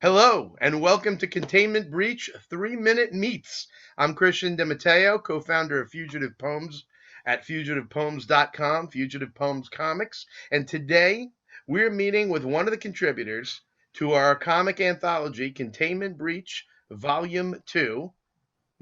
Hello, and welcome to Containment Breach 3-Minute Meets. I'm Christian DeMatteo, co founder of Fugitive Poems at fugitivepoems.com, Fugitive Poems Comics. And today we're meeting with one of the contributors to our comic anthology, Containment Breach Volume 2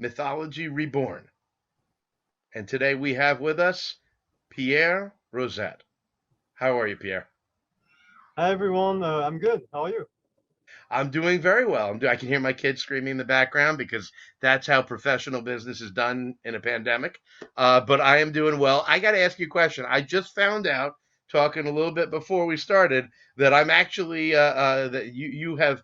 Mythology Reborn. And today we have with us Pierre Roset. How are you, Pierre? Hi everyone, I'm good. How are you? I'm doing very well. I can hear my kids screaming in the background because that's how professional business is done in a pandemic. But I am doing well. I got to ask you a question. I just found out, talking a little bit before we started, that I'm actually that you have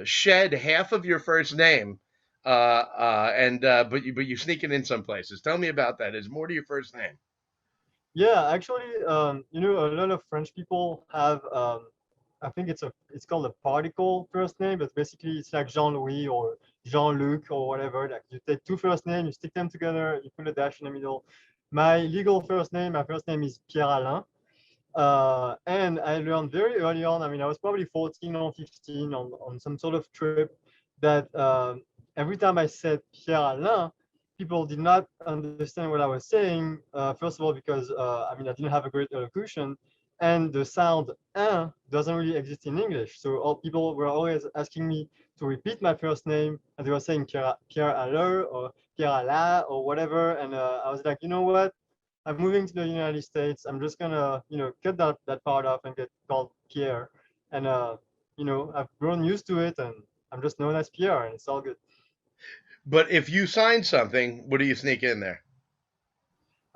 shed half of your first name, and but you sneak it in some places. Tell me about that. Is more to your first name? Yeah, actually, a lot of French people have, I think it's called a particle first name, but basically it's like Jean-Louis or Jean-Luc or whatever. Like you take two first names, you stick them together, you put a dash in the middle. My first name is Pierre Alain. And I learned very early on, I mean, I was probably 14 or 15 on some sort of trip that every time I said Pierre Alain, people did not understand what I was saying. First of all, because I mean, I didn't have a great elocution, and the sound un doesn't really exist in English. So all people were always asking me to repeat my first name, and they were saying Pierre Alain or Pierre Alain or whatever. And I was like, you know what? I'm moving to the United States. I'm just gonna, cut that part off and get called Pierre. And I've grown used to it, and I'm just known as Pierre, and it's all good. But if you sign something, what do you sneak in there?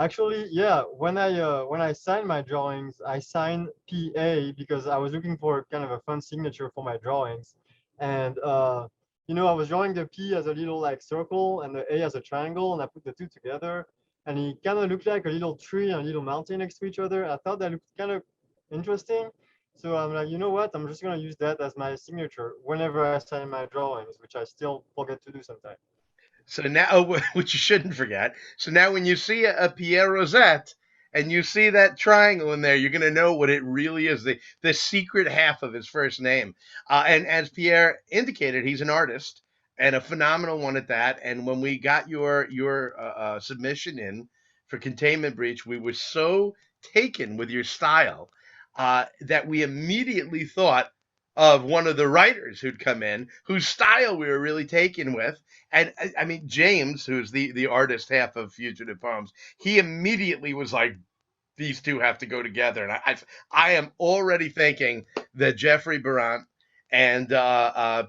Actually, yeah, when I sign my drawings, I sign PA because I was looking for kind of a fun signature for my drawings, and I was drawing the P as a little like circle and the A as a triangle, and I put the two together, and it kind of looked like a little tree and a little mountain next to each other. I thought that looked kind of interesting, so I'm like, you know what? I'm just gonna use that as my signature whenever I sign my drawings, which I still forget to do sometimes. So now, which you shouldn't forget. So now, when you see a Pierre Rosette and you see that triangle in there, you're going to know what it really is, the secret half of his first name. And as Pierre indicated, he's an artist and a phenomenal one at that. And when we got your submission in for Containment Breach, we were so taken with your style that we immediately thought of one of the writers who'd come in, whose style we were really taken with. And I mean, James, who's the artist half of Fugitive Poems, he immediately was like, these two have to go together. And I am already thinking that Jeffrey Barant and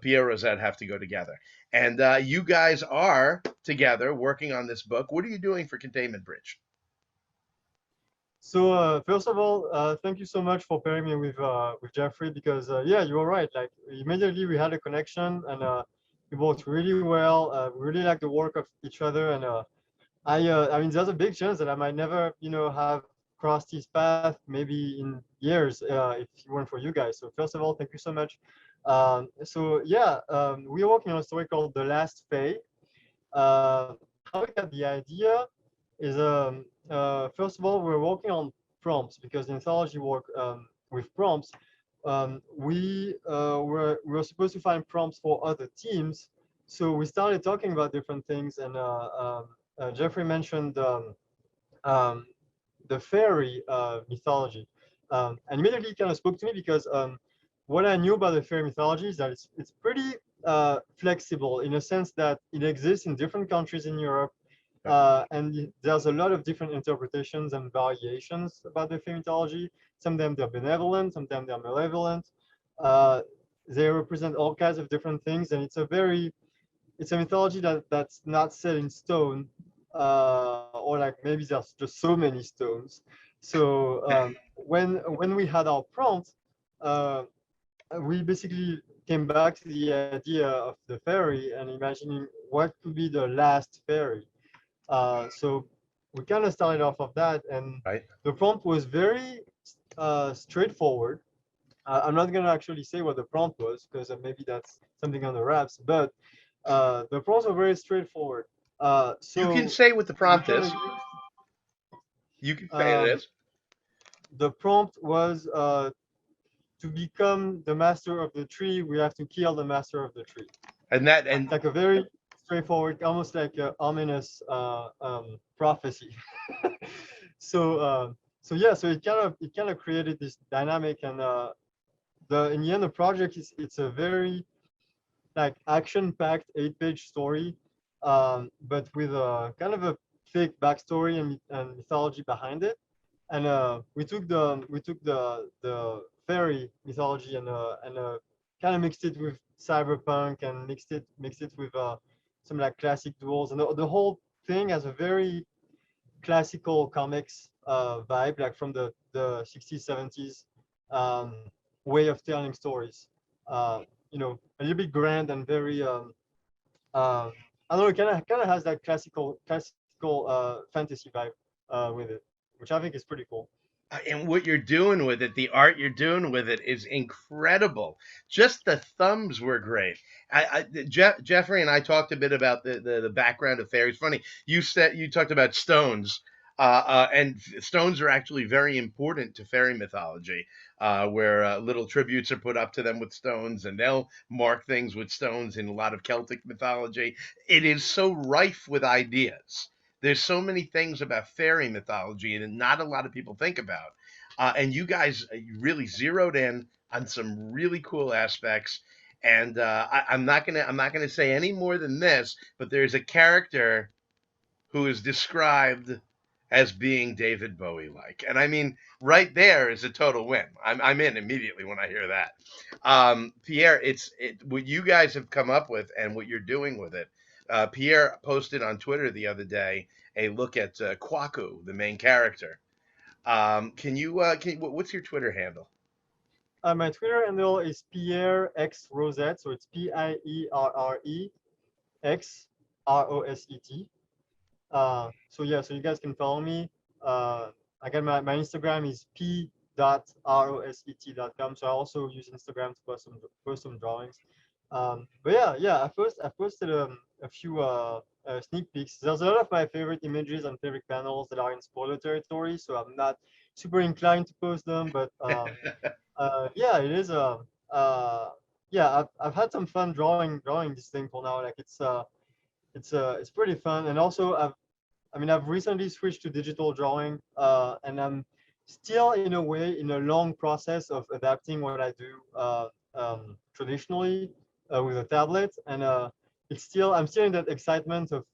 Pierre Rosette have to go together. And you guys are together working on this book. What are you doing for Containment Bridge? So first of all, thank you so much for pairing me with Jeffrey because yeah, you were right. Like immediately we had a connection and we worked really well. We really like the work of each other, and I mean, there's a big chance that I might never, have crossed his path maybe in years if it weren't for you guys. So first of all, thank you so much. So yeah, we're working on a story called The Last Fae. How we got the idea is first of all, we're working on prompts because in anthology work with prompts, we were supposed to find prompts for other teams. So we started talking about different things, and Jeffrey mentioned um, the fairy mythology, and immediately kind of spoke to me because what I knew about the fairy mythology is that it's pretty flexible in a sense that it exists in different countries in Europe, and there's a lot of different interpretations and variations about the fairy mythology. Some of them they're benevolent, some of them they're malevolent. Uh, they represent all kinds of different things, and it's a mythology that's not set in stone, or like maybe there's just so many stones. So when we had our prompt, uh, we basically came back to the idea of the fairy and imagining what could be the last fairy. So we kind of started off of that, and Right? the prompt was very straightforward. I'm not gonna actually say what the prompt was because maybe that's something on the wraps, but the prompts are very straightforward. You can So say what the we prompt kind of is. used You can say it um, is. the prompt was to become the master of the tree, we have to kill the master of the tree. And that It's and like a very straightforward, almost like a ominous prophecy. so so yeah, so it kind of created this dynamic, and the in the end the project is it's a very like action-packed 8-page story, but with a kind of a thick backstory and mythology behind it. And we took the fairy mythology and kind of mixed it with cyberpunk and mixed it with some like classic duels, and the whole thing has a very classical comics vibe, like from the 60s 70s way of telling stories. uh, a little bit grand and very uh, I don't know, kind of has that classical fantasy vibe with it, which I think is pretty cool. and what you're doing with it, the art you're doing with it is incredible. Just the thumbs were great. Jeffrey and I talked a bit about the background of fairies. Funny, you talked about stones, and stones are actually very important to fairy mythology, where little tributes are put up to them with stones, and they'll mark things with stones in a lot of Celtic mythology. It is so rife with ideas. There's so many things about fairy mythology and not a lot of people think about. And you guys really zeroed in on some really cool aspects. And I'm not gonna say any more than this, but there's a character who is described as being David Bowie like, and I mean, right there is a total win. I'm in immediately when I hear that. Pierre, what you guys have come up with and what you're doing with it. Pierre posted on Twitter the other day a look at Kwaku, the main character. What's your Twitter handle? My Twitter handle is Pierre X Roset, so it's Pierre X Roset. So yeah, so you guys can follow me. Again, my Instagram is p.roset.com. So I also use Instagram to post some drawings. But yeah, I posted a few sneak peeks. There's a lot of my favorite images and favorite panels that are in spoiler territory, so I'm not super inclined to post them. But yeah, it is. Yeah, I've had some fun drawing this thing for now. Like it's pretty fun, and also I've recently switched to digital drawing, and I'm still in a way in a long process of adapting what I do traditionally with a tablet, and I'm still in that excitement of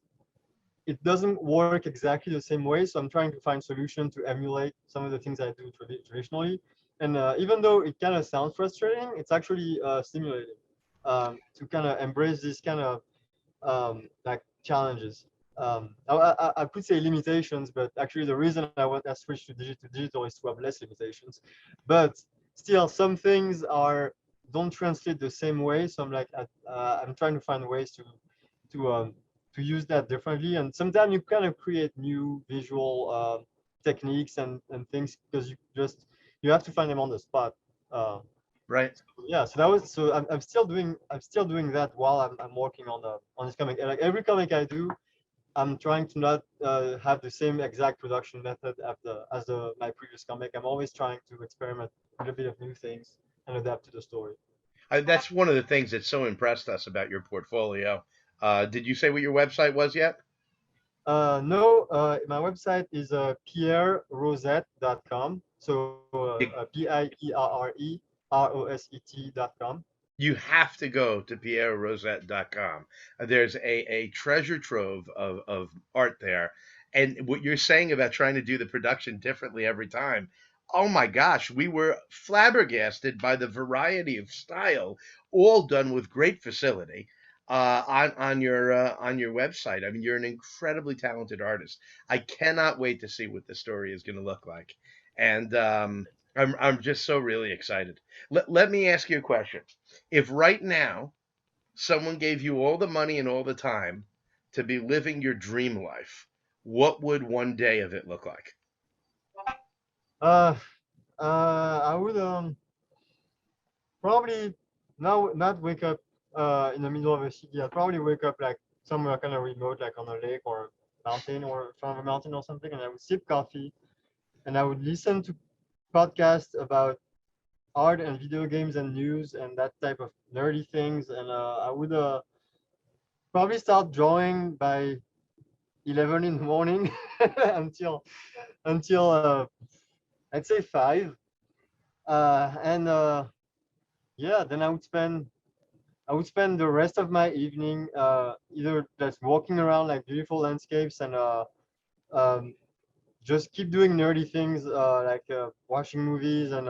it doesn't work exactly the same way. So I'm trying to find solution to emulate some of the things I do traditionally, and even though it kind of sounds frustrating, it's actually stimulating to kind of embrace this kind of like challenges. I could say limitations, but actually the reason I switched to digital is to have less limitations. But still, some things are don't translate the same way. So I'm trying to find ways to um, to use that differently. And sometimes you kind of create new visual techniques and things because you have to find them on the spot. Uh, Right. yeah, so that was so I'm still doing that while I'm working on this comic. And like every comic I do, I'm trying to not have the same exact production method as my previous comic. I'm always trying to experiment with a bit of new things and adapt to the story. That's one of the things that so impressed us about your portfolio. Did you say what your website was yet? No, my website is pierreroset.com. So You, Pierreroset.com. you have to go to pierrerosette.com. There's a treasure trove of art there. And what you're saying about trying to do the production differently every time, oh my gosh, we were flabbergasted by the variety of style, all done with great facility. On your website. I mean, you're an incredibly talented artist. I cannot wait to see what the story is going to look like, and I'm just so really excited. Let me ask you a question. If right now someone gave you all the money and all the time to be living your dream life, what would one day of it look like? Uh, I would probably now not wake up in the middle of a city. I'd probably wake up like somewhere kind of remote, like on a lake or mountain or in front of a mountain or something, and I would sip coffee and I would listen to podcasts about art and video games and news and that type of nerdy things. And I would probably start drawing by 11 in the morning until until I'd say 5. And yeah, then I would spend the rest of my evening either just walking around like beautiful landscapes and um, just keep doing nerdy things like watching movies and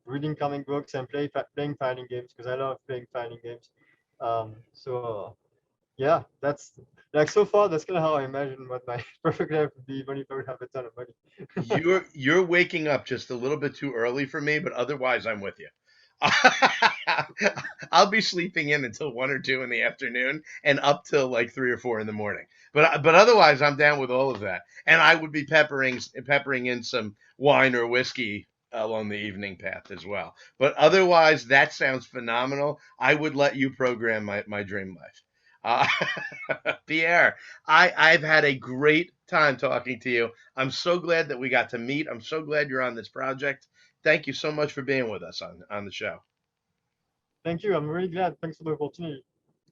reading comic books and playing fighting games because I love playing fighting games. So yeah, that's like so far that's kind of how I imagine what my perfect life would be, even if I would have a ton of money. You're waking up just a little bit too early for me, but otherwise I'm with you. I'll be sleeping in until 1 or 2 in the afternoon and up till like 3 or 4 in the morning. But otherwise I'm down with all of that, and I would be peppering in some wine or whiskey along the evening path as well. But otherwise, that sounds phenomenal. I would let you program my dream life. Pierre, I've had a great time talking to you. I'm so glad that we got to meet. I'm so glad you're on this project. Thank you so much for being with us on the show. Thank you. I'm really glad. Thanks for the opportunity.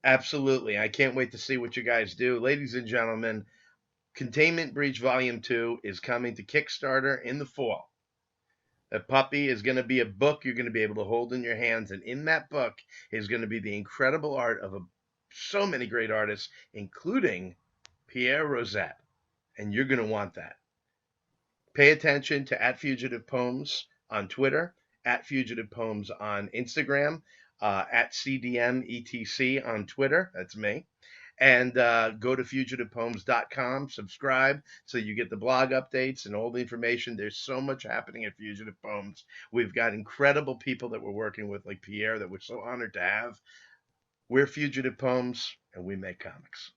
Absolutely. I can't wait to see what you guys do. Ladies and gentlemen, Containment Breach Volume 2 is coming to Kickstarter in the fall. A puppy is going to be a book you're going to be able to hold in your hands, and in that book is going to be the incredible art of so many great artists, including Pierre Roset, and you're going to want that. Pay attention to at Fugitive Poems on Twitter, at Fugitive Poems on Instagram, at CDMETC on Twitter. That's me. And go to fugitivepoems.com, subscribe so you get the blog updates and all the information. There's so much happening at Fugitive Poems. We've got incredible people that we're working with, like Pierre, that we're so honored to have. We're Fugitive Poems, and we make comics.